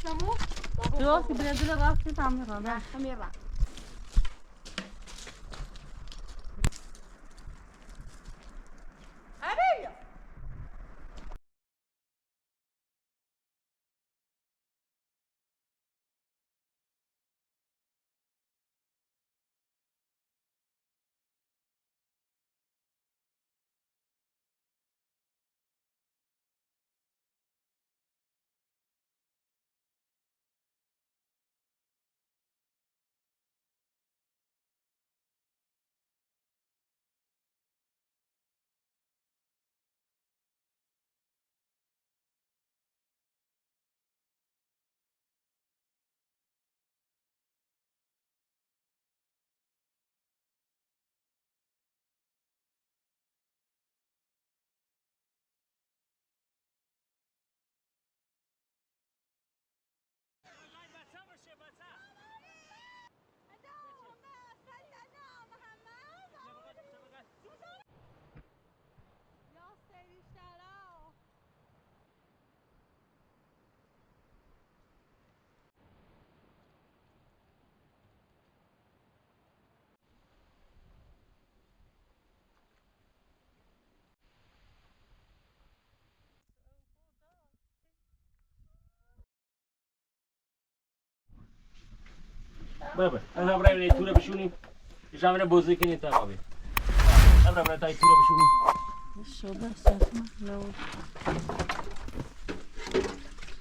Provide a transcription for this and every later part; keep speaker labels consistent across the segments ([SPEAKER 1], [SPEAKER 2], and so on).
[SPEAKER 1] درست که بردل رفتی تعمیر را نه
[SPEAKER 2] تعمیر را
[SPEAKER 3] بابا انا برای تورا بشونیم جامعه بازی کنی تا بابی ابرا برای تای تورا بشونیم
[SPEAKER 1] شده ساتما لو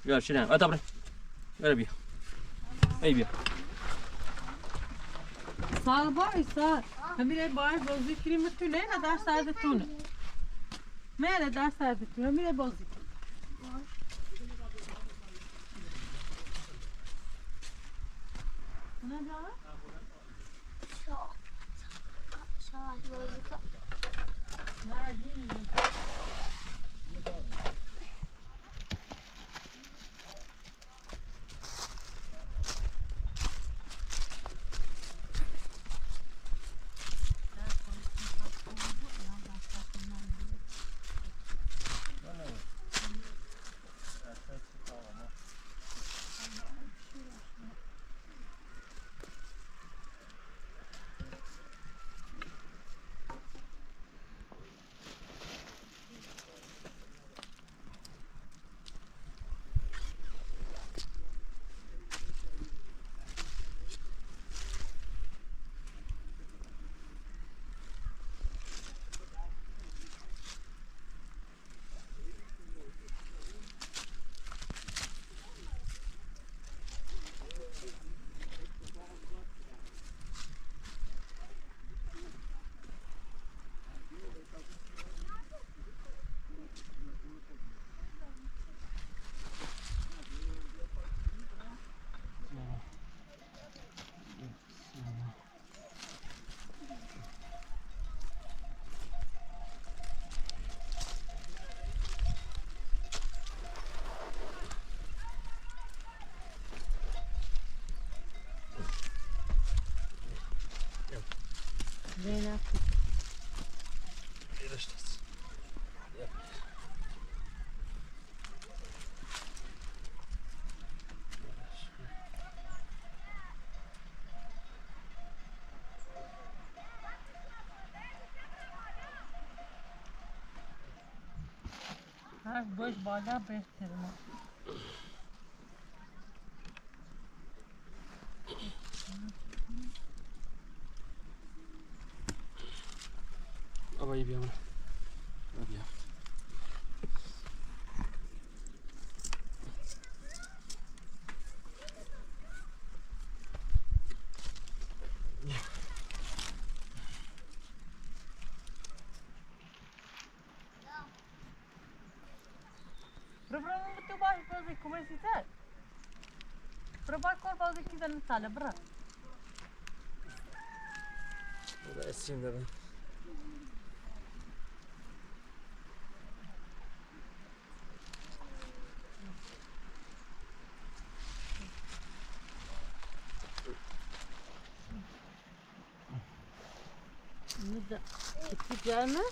[SPEAKER 3] بیا شنو اتا برای بیا ای بیا
[SPEAKER 1] سال بای سال میره باید بازی کنیم تو نه در سردتونه میره در سردتونه میره بازی کنیم نه جانا Zeynep.
[SPEAKER 3] Görüşürüz.
[SPEAKER 1] Ha boş balığa bestirme.
[SPEAKER 3] Abayı bir yana. Hadi ya.
[SPEAKER 1] Berapa betul baik bagi komersial? Berapa kau bagi kita ni salah berapa?
[SPEAKER 3] Burada eseyim de ben.
[SPEAKER 1] نبدأ اتجاهنا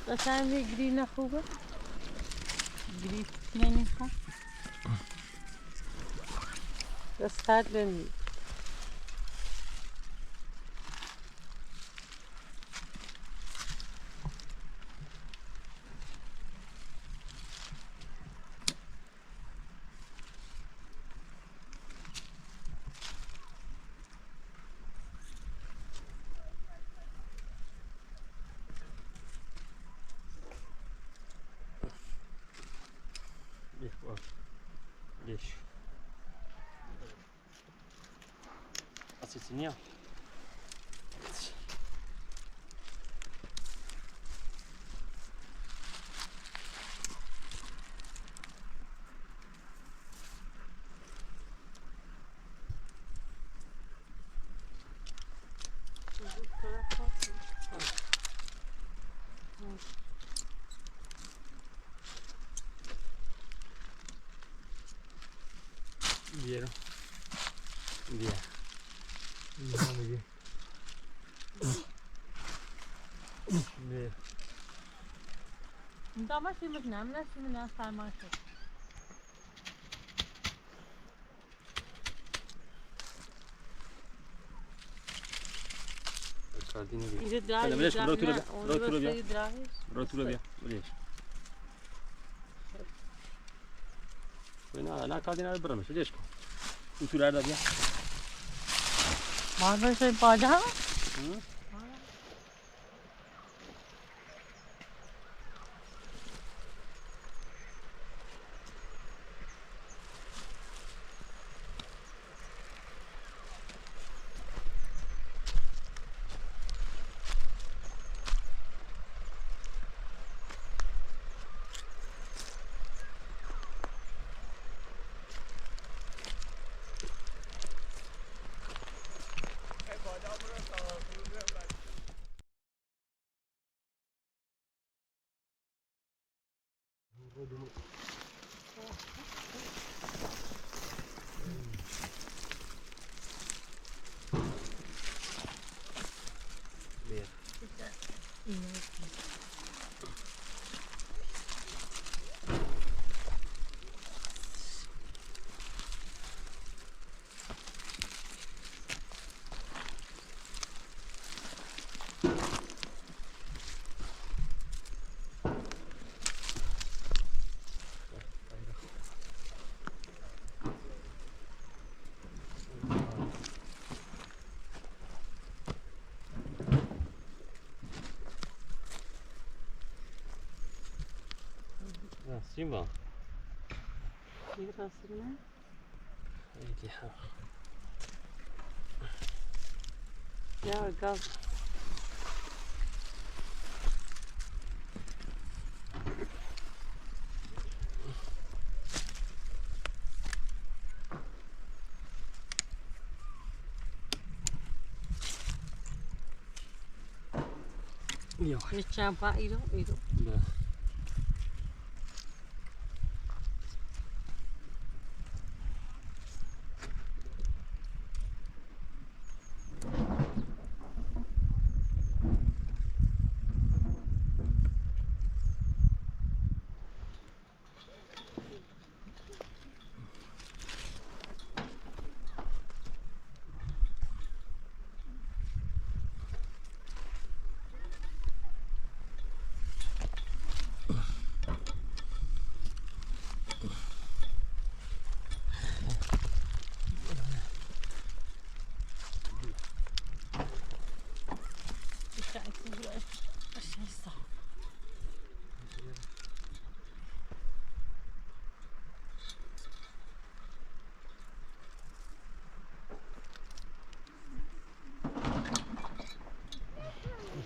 [SPEAKER 1] قسم گری نخوبه گری نمیخواد Gösterdin.
[SPEAKER 3] Lixo. Assassininho. Vieron. Bien. Bien. Bien.
[SPEAKER 1] انت ما شي بتنام لا شي من أسعار ما شي. إذا دراعي
[SPEAKER 3] ليش برو ترى برو ترى بيا
[SPEAKER 1] دراعي
[SPEAKER 3] برو ترى بيا ليش أنا كاردين على برمش ليش كو ترى هذا بيا
[SPEAKER 1] बार बार से बाजा
[SPEAKER 3] سيما
[SPEAKER 1] ये कसरना
[SPEAKER 3] هيدي حا
[SPEAKER 1] يا قف
[SPEAKER 3] يا
[SPEAKER 1] يتشابه إيدو
[SPEAKER 3] لا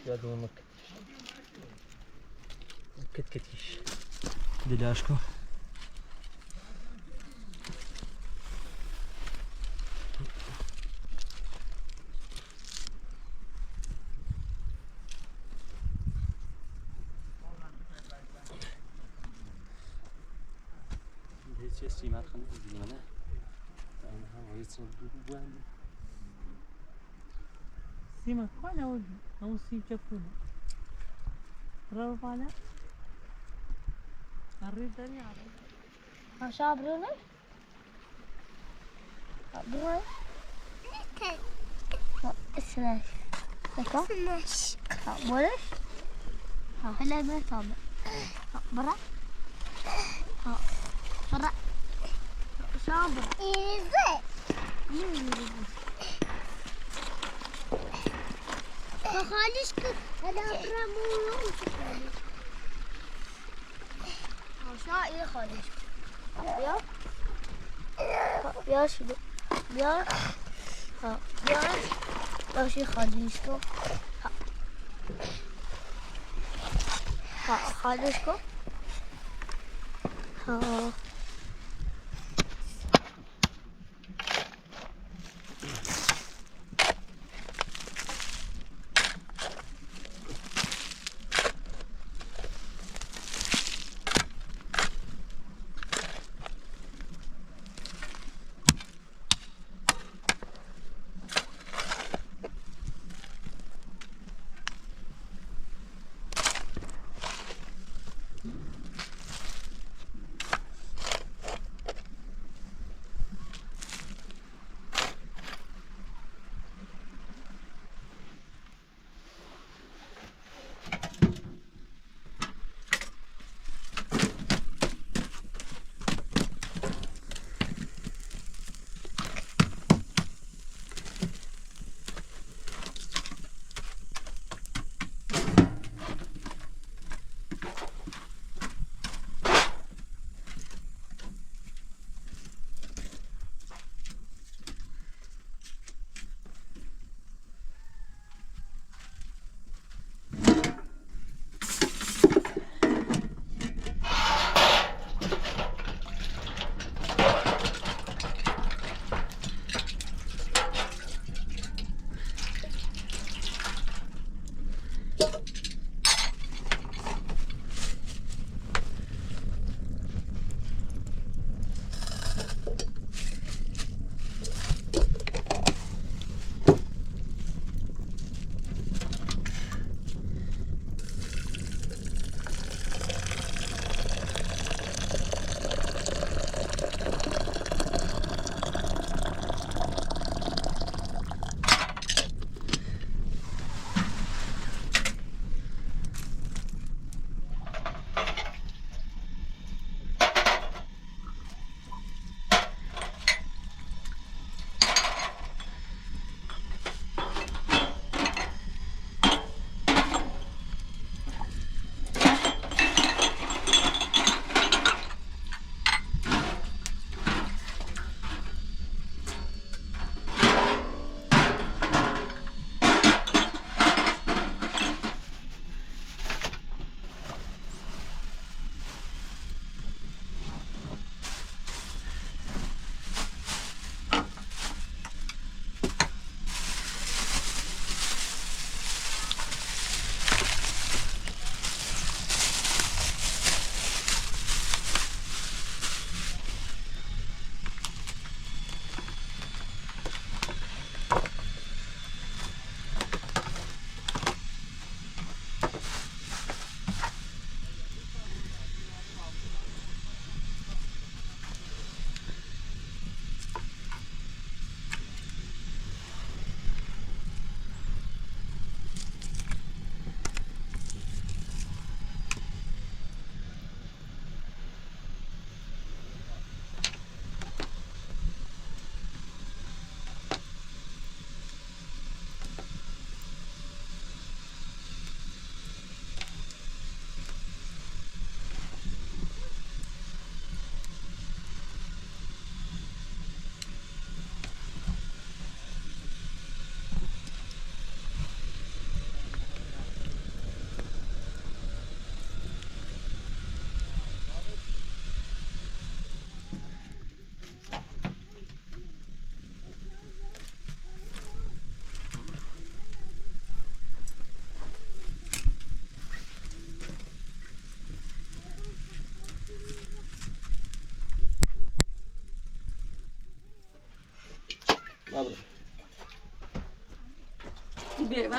[SPEAKER 3] يا دومك كتكتيش دلاشكو چه سیمت خانه بودی منه این هوایی چه بوند
[SPEAKER 1] سيما كوانا ودي أو سيم جابونا برافو فانا أريد دني عرب
[SPEAKER 2] Aşağı buraya ne? Buraya. Slash. D'accord? Slash. Voilà. هلا ما طابع برا برا صابر خالص هذا برا مو شاء خالص يا يا شو يا يا شي خالص خالص کو हाँ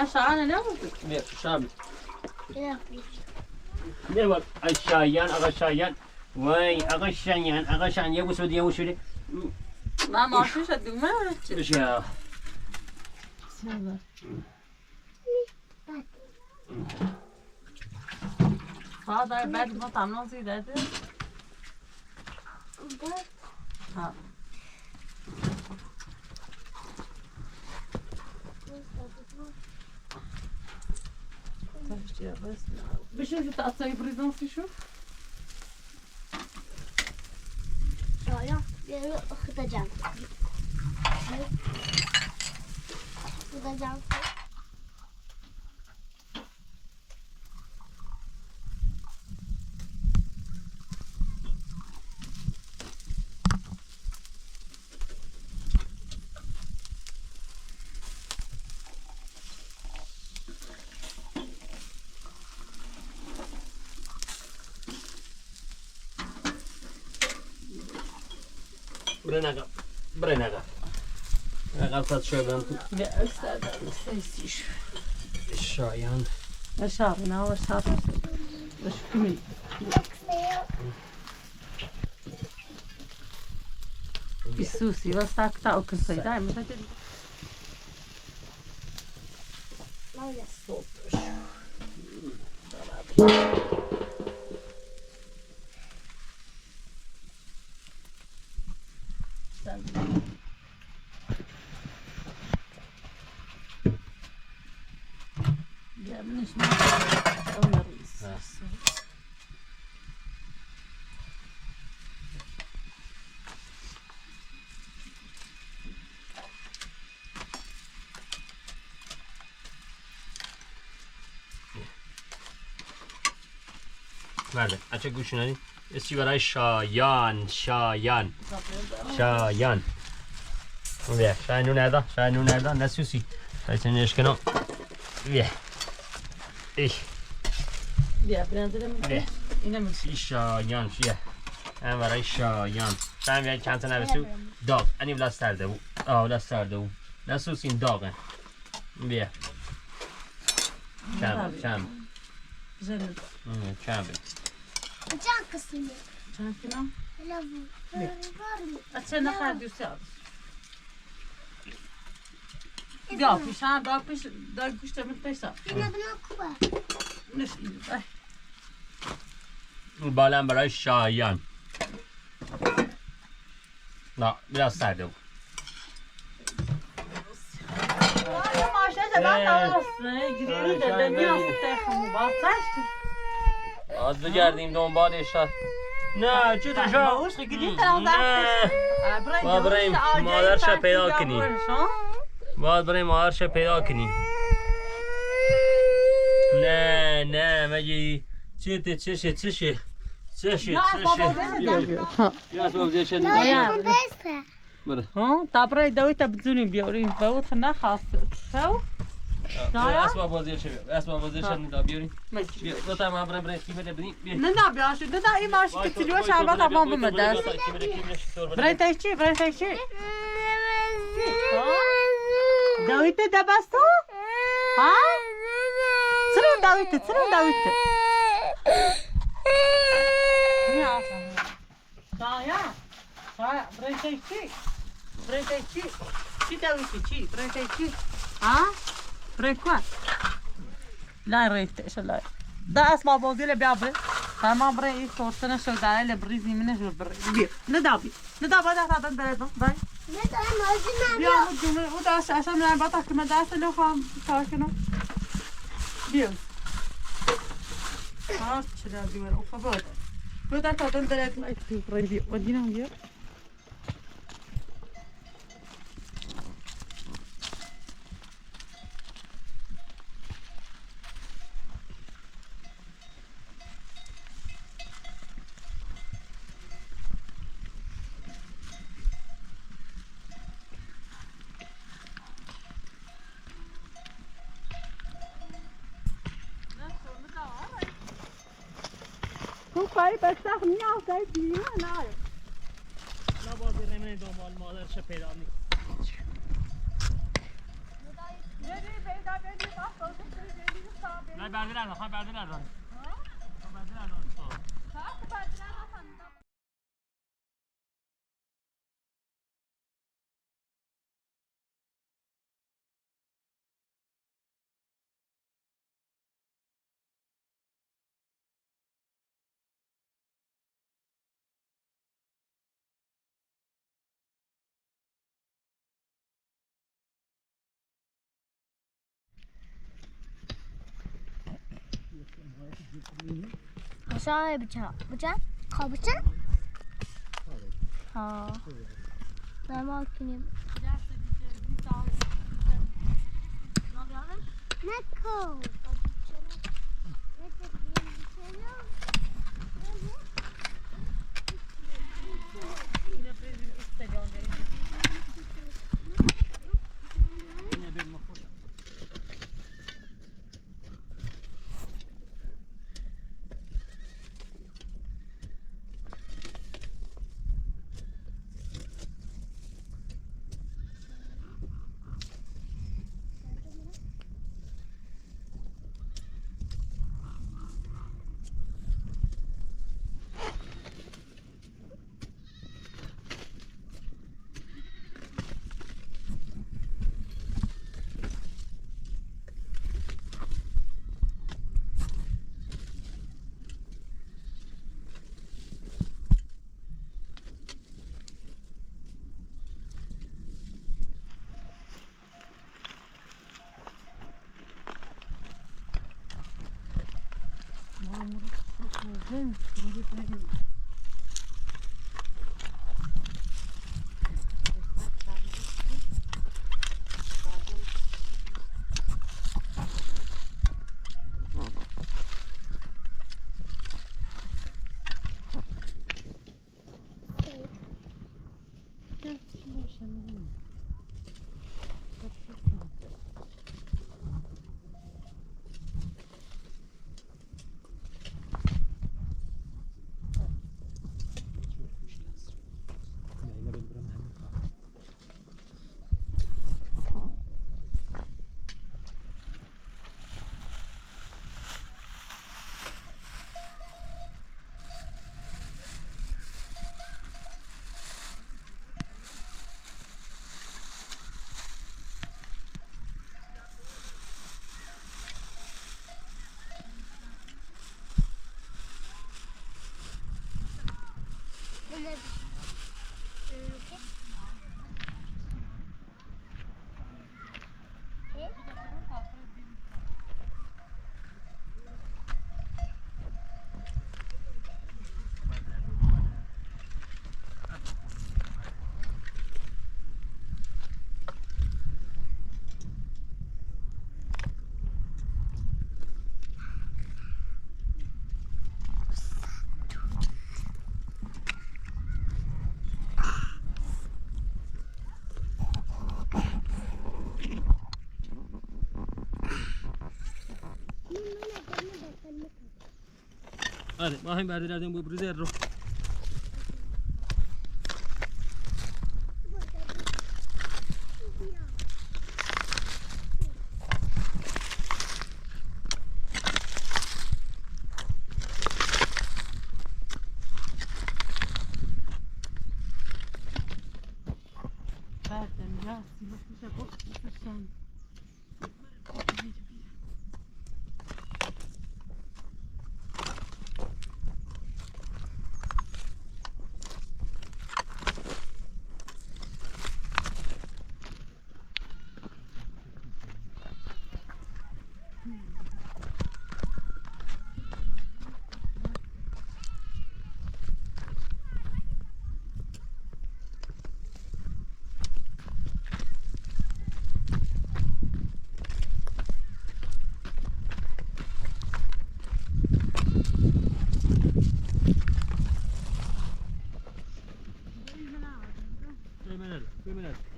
[SPEAKER 1] Ben şahane ne oldu?
[SPEAKER 3] Ne şam. Ne bak aşağıyan aşağıyan. Vay aşağıyan aşağıyan ya bu söyledi ya bu söyledi.
[SPEAKER 1] من ماشین شد دومه چی؟
[SPEAKER 3] بشه
[SPEAKER 1] داره بعد ما تمام زیده ده ها بشه جو تاثیر بریزانسی شو
[SPEAKER 2] شایا بیا خدا جمع خدا جمع
[SPEAKER 3] برای نگم نگم ساعت شایدن تو
[SPEAKER 1] بیا استاد استیش
[SPEAKER 3] شایان
[SPEAKER 1] اشار نه اشار بش کمی بیسوسی واسه تا او کنسای دای مثلا
[SPEAKER 3] بله اچه گوش ندید اسمی برای شایان شایان شایان بیا شاید نون نده نسوسی شاید نش کنم بیا ای
[SPEAKER 1] بیا برندرم
[SPEAKER 3] بیا
[SPEAKER 1] اینه میشه
[SPEAKER 3] شایان بیا هم برای شایان شاید بیا چند تا نبسو داغ انی بلا سرده بود بلا سرده بود نسوسی این داغه بیا چند
[SPEAKER 1] زن
[SPEAKER 3] چند
[SPEAKER 2] جان قسمه
[SPEAKER 1] چند کیلو
[SPEAKER 2] لابو
[SPEAKER 1] اچه نخواهد دوستی آبس بیا پیش هم دا پیش دا گوشت من پیشتا
[SPEAKER 2] اینا بنا کوبه
[SPEAKER 1] نش این
[SPEAKER 3] بالم برای شایان نه بلا سرده بود
[SPEAKER 1] ماشه زبان تاست گریلو داده نیاست تخمو باسته
[SPEAKER 3] باز بگردیم دنبالش نه چه دشا
[SPEAKER 1] باوش گریل ترام داشت
[SPEAKER 3] باید بریم مادرش پیدا کنیم باید بریم مادرش پیدا کنیم نه مگه چشه یا اسباب زیشه
[SPEAKER 2] بسته
[SPEAKER 3] بره
[SPEAKER 1] ها تابرای دوی تا بدونیم بیاریم باوت خنا خاص شو
[SPEAKER 3] اسباب بازیشه اسباب بازیشه ندا بیاریم بیا دو تا ما بریم کی بده بدیم
[SPEAKER 1] نه بیاش نه این ماش که تلوش هم تمام بمدست برای تایچی دویت دبستو ها چرا دویت شایا برای تایچی چی دویتی چی برای تایچی ها برای کن لا ريت ايش لا ده اسمع بوزيله بيابر تمام بري ايه صورتنا شو دايله بريزي منه شو بري ندابي ده هذا ده باي
[SPEAKER 2] بس انا عايزين
[SPEAKER 1] بيا مجمع وده عشان لا بطاك مدرسه لو خام ساكنه بيا خلاص شدا بيور او خبر وده هذا ده لا بري ودينا بيا کاری بسته میاد کاری دیگه نه
[SPEAKER 3] نه بازی رمین دنبال مادرش پیدا نیست نه بردی ندارم
[SPEAKER 2] Aşağıya bıçak. Bıçak? Kabıçak? Ha. Normal kinim. Ne kov?
[SPEAKER 3] Hadi bakayım berdilerden bu brizer ro.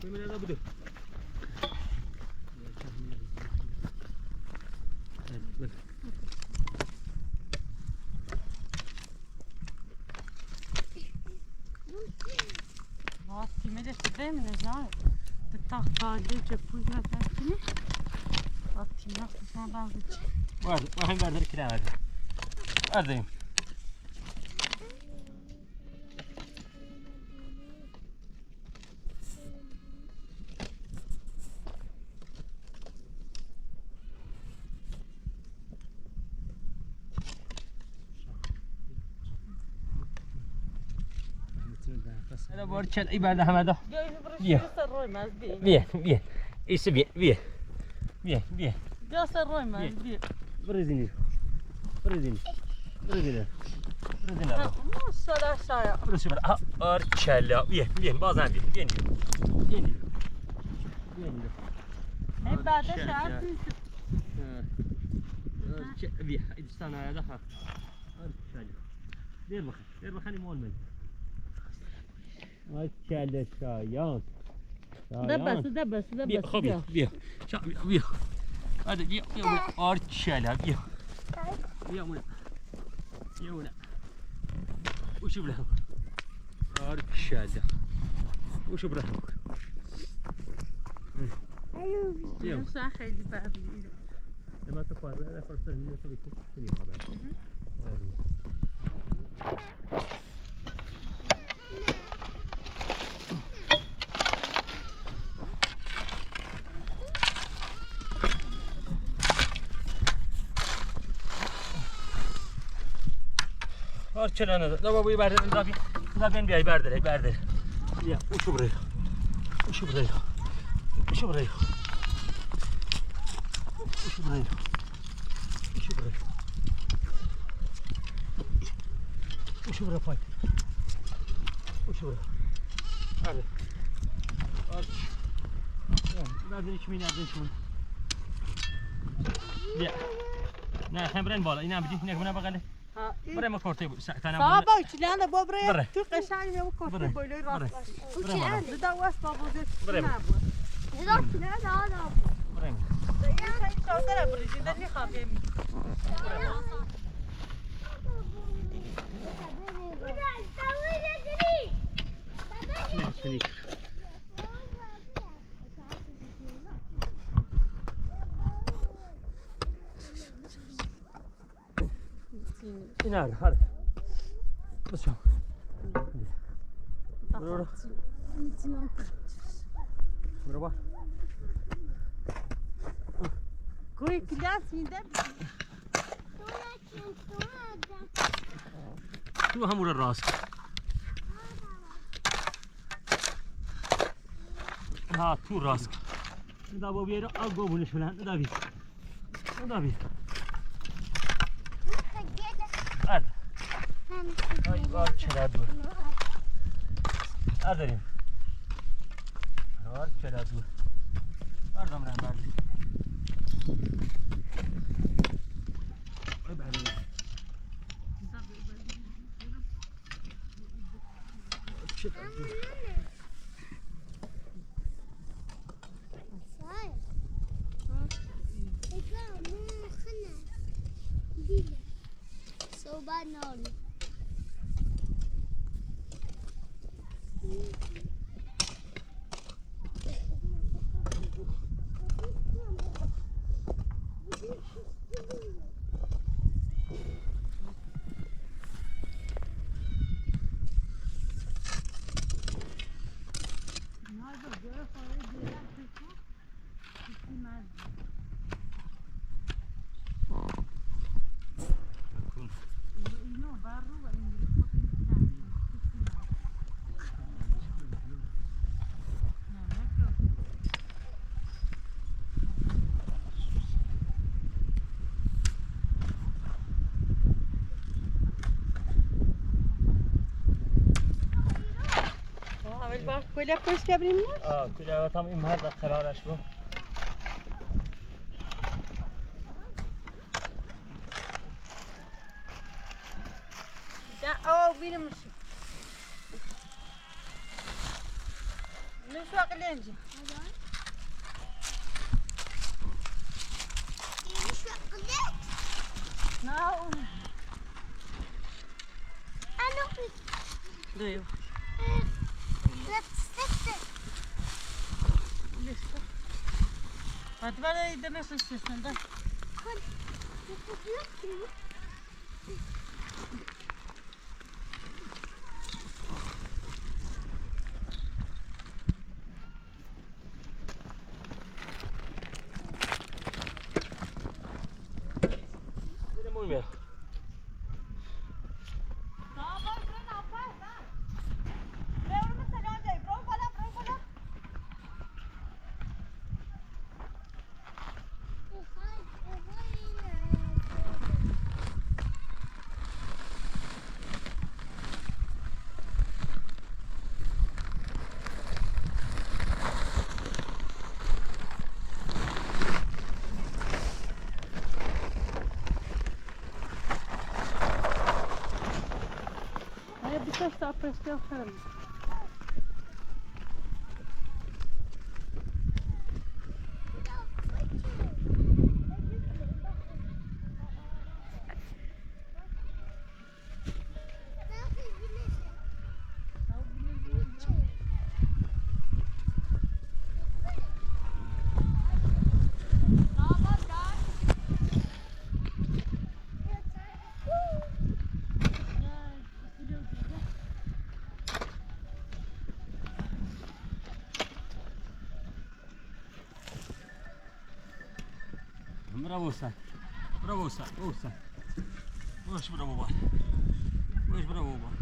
[SPEAKER 3] Kuyumun da budur. Evet,
[SPEAKER 1] Vattime de değil mi Nezar? Tak tadice pulga taktini. Vattime nasıl sana dalgıç.
[SPEAKER 3] Vardı, bakayım berdir kira verdi. Vardayım. Hadi bu arçel ibadet hamada.
[SPEAKER 1] Bien.
[SPEAKER 3] Bien, bien. Isso bien, bien. Bien, bien.
[SPEAKER 1] Ya se roy mas bien.
[SPEAKER 3] Brezini. برو دینی
[SPEAKER 1] ماشاءالله شایا
[SPEAKER 3] برو شو برو آرچلا بیا بازم بیا
[SPEAKER 1] این بعدش شاید
[SPEAKER 3] بیا ایدستان هذا ها آرچلا دير بخلي مول من آرچلا شایان
[SPEAKER 1] دبس
[SPEAKER 3] بیا خب بیا هذا بیا آرچلا بیا مونا وشوف لهم آرچلا وشوف لهم
[SPEAKER 1] این سا خیلی بعدی
[SPEAKER 3] لما تفرق لا فرصة هي تبي تشتري خبر آرچلا نه دو بابی برده دابین بیای برداره بیا وشو برای وشو برا پای وشو برا هذا بعدين شمين بیا نه خمرن بالا اینا بدی نه بنا بغله برای ما کارته بود ساعتنا
[SPEAKER 1] بابا چیلنده بابره
[SPEAKER 3] بره.
[SPEAKER 1] تو قشنگ میام کارته
[SPEAKER 3] بره.
[SPEAKER 1] بولوی راست
[SPEAKER 3] برای
[SPEAKER 1] زدا واس بابا
[SPEAKER 3] برای ما برای ما
[SPEAKER 1] این شاطر بریزیده میخوام
[SPEAKER 3] این هذا بس شو برو
[SPEAKER 1] کوی کلاس میده
[SPEAKER 3] تو همون راس ها تو راس دا بو بیرو اگو بونش فلان دا بی ارد ای بار چرا دو ارداریم چرا دو اردام رن بردی ای بردی چرا دو
[SPEAKER 2] صوبان ناري
[SPEAKER 1] كلها كويس كابرين
[SPEAKER 3] كلها tam imhar da kararaş bu.
[SPEAKER 1] بينا مشي نشوق لينجي ناو
[SPEAKER 2] انا
[SPEAKER 1] ديو لسه هتبقى يدنا نفس السيستم ده
[SPEAKER 3] Muy bien.
[SPEAKER 1] está prestando fermo.
[SPEAKER 3] Bravo sen. Bravo sen. Oh sen. Boş bravo var. Boş bravo var.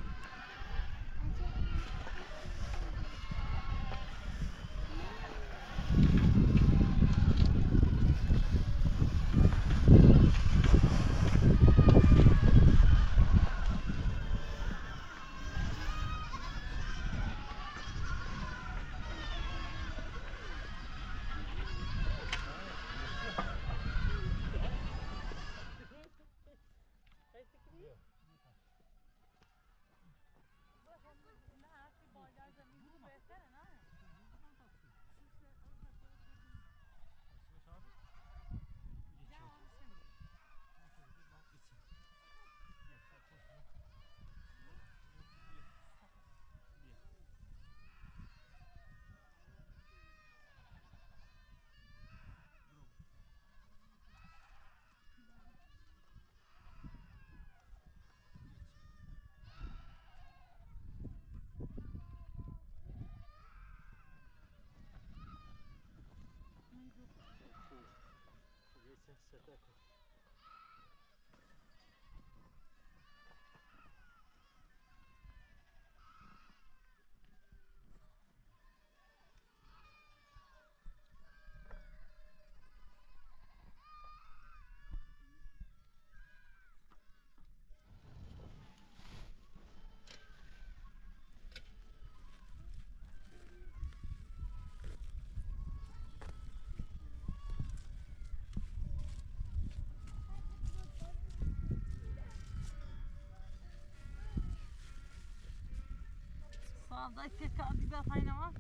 [SPEAKER 1] Sağdaki kadibe kaynamak.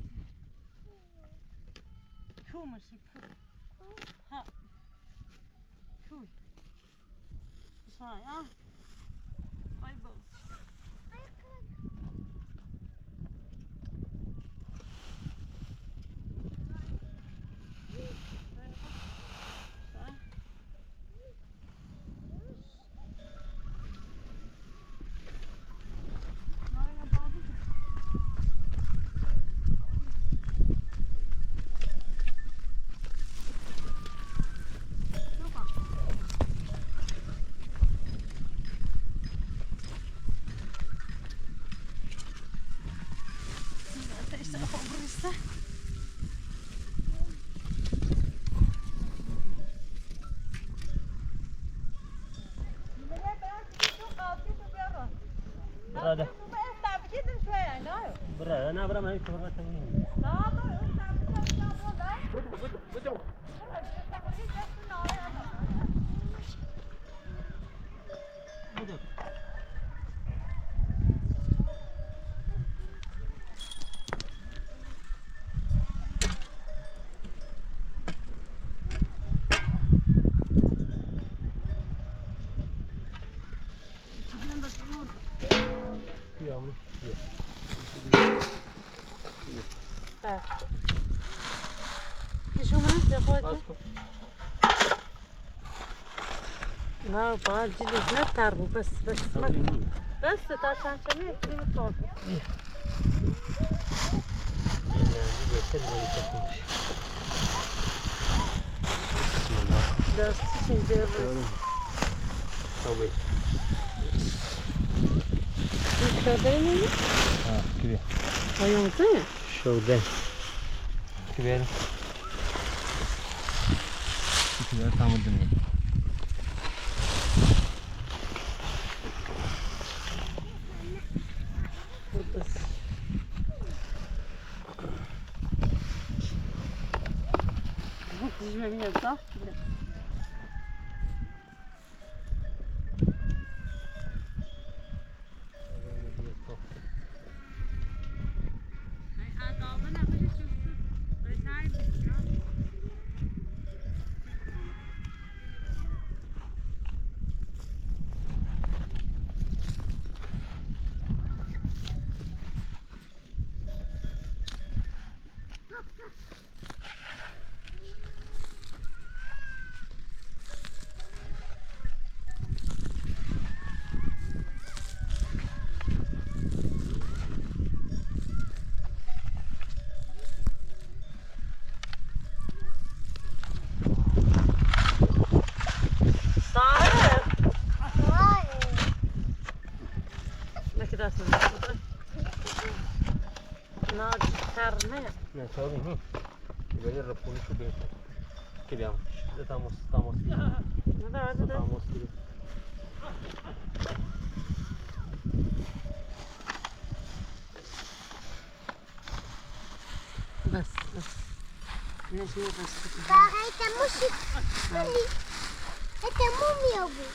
[SPEAKER 1] Kuymuş. Ha. Kuy. Sağ ya. Ay bol.
[SPEAKER 3] Brother. Brother, أنا أبرم هاي كورة تاني.
[SPEAKER 1] لا بعد جلد لا تعرفوا بس بس عشان شمية كلمة صوت بس شنجر
[SPEAKER 3] طويل.
[SPEAKER 1] شودين
[SPEAKER 3] كبير.
[SPEAKER 1] أيوة زين
[SPEAKER 3] شودين. كبير. كبير تام الدنيا.
[SPEAKER 1] بس جميل صح؟
[SPEAKER 3] Ne, tabii mi? Böyle raponu şu bir. Geliyorum. Estamos. Estamos gibi.
[SPEAKER 1] بس ليش مو بس
[SPEAKER 2] هيدا مش هيدا مو ميوبي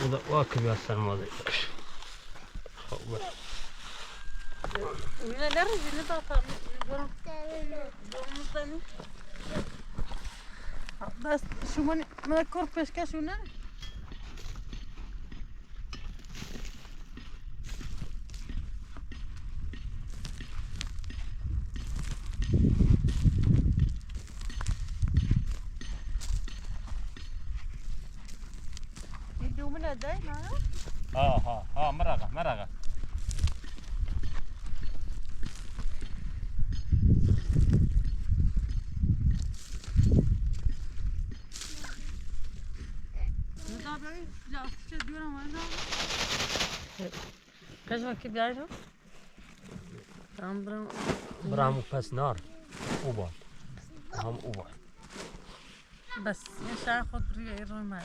[SPEAKER 3] Bu da vakıf yaslanmalı.
[SPEAKER 1] neler yine de atarmış. بس شو من الكوربش كشونا يدو من هداي
[SPEAKER 3] ها مرقة
[SPEAKER 1] لا تشدونا ما كيف كيف جايهم
[SPEAKER 3] برامو پس نار اوبا هم اوبا
[SPEAKER 1] بس يا خود بري رو ما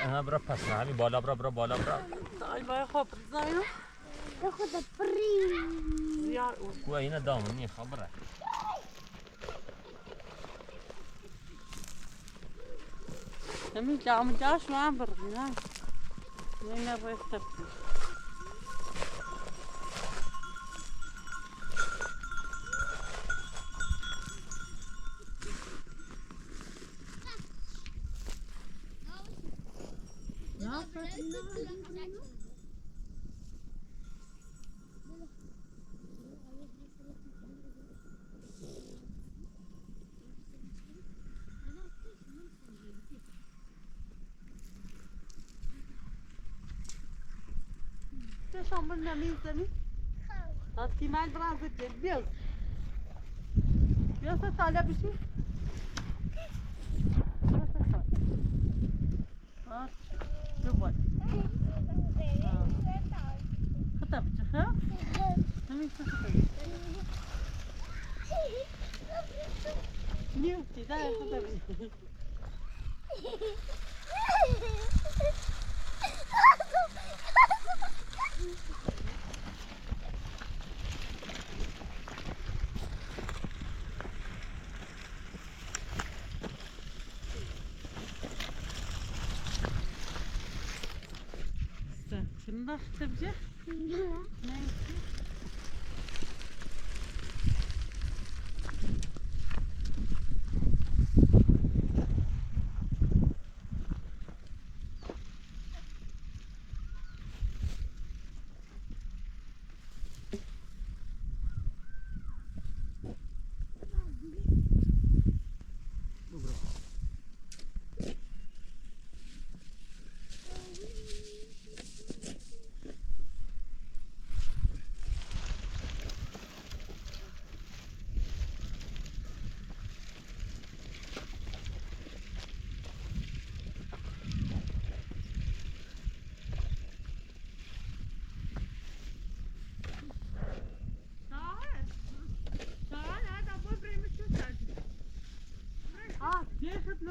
[SPEAKER 3] انا برا پس نار بالا برا
[SPEAKER 1] تعال باي خب زاينو
[SPEAKER 2] تاخد فري
[SPEAKER 1] زيار
[SPEAKER 3] کو اینا دامنی خبره
[SPEAKER 1] همین جام جاش ما برنا نه باید تبدیل شام بدنا ميزاني هاتي مال برازة بيض بيض تعالى بشي ها جوال خطب جها همين خطب نيوتي ده خطب شنو تبجح؟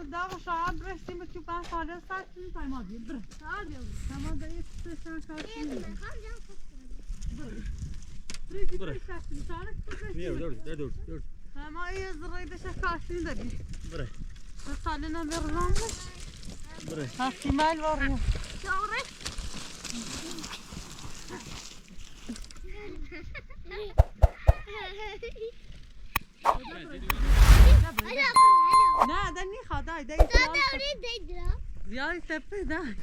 [SPEAKER 1] داغ شعب برسیم که پنج ساله ساعت می‌پای ما بیر بره تمام دایی سه کارشی بره
[SPEAKER 3] دور
[SPEAKER 1] ما یه زرای دشه کارشی داری
[SPEAKER 3] بره
[SPEAKER 1] ساله نمیرم
[SPEAKER 3] بره
[SPEAKER 1] هستی مال واریم
[SPEAKER 2] شعورك
[SPEAKER 1] نه دنی خدا دایی
[SPEAKER 2] لا لا اريد ادرا
[SPEAKER 1] زیادی تپه دای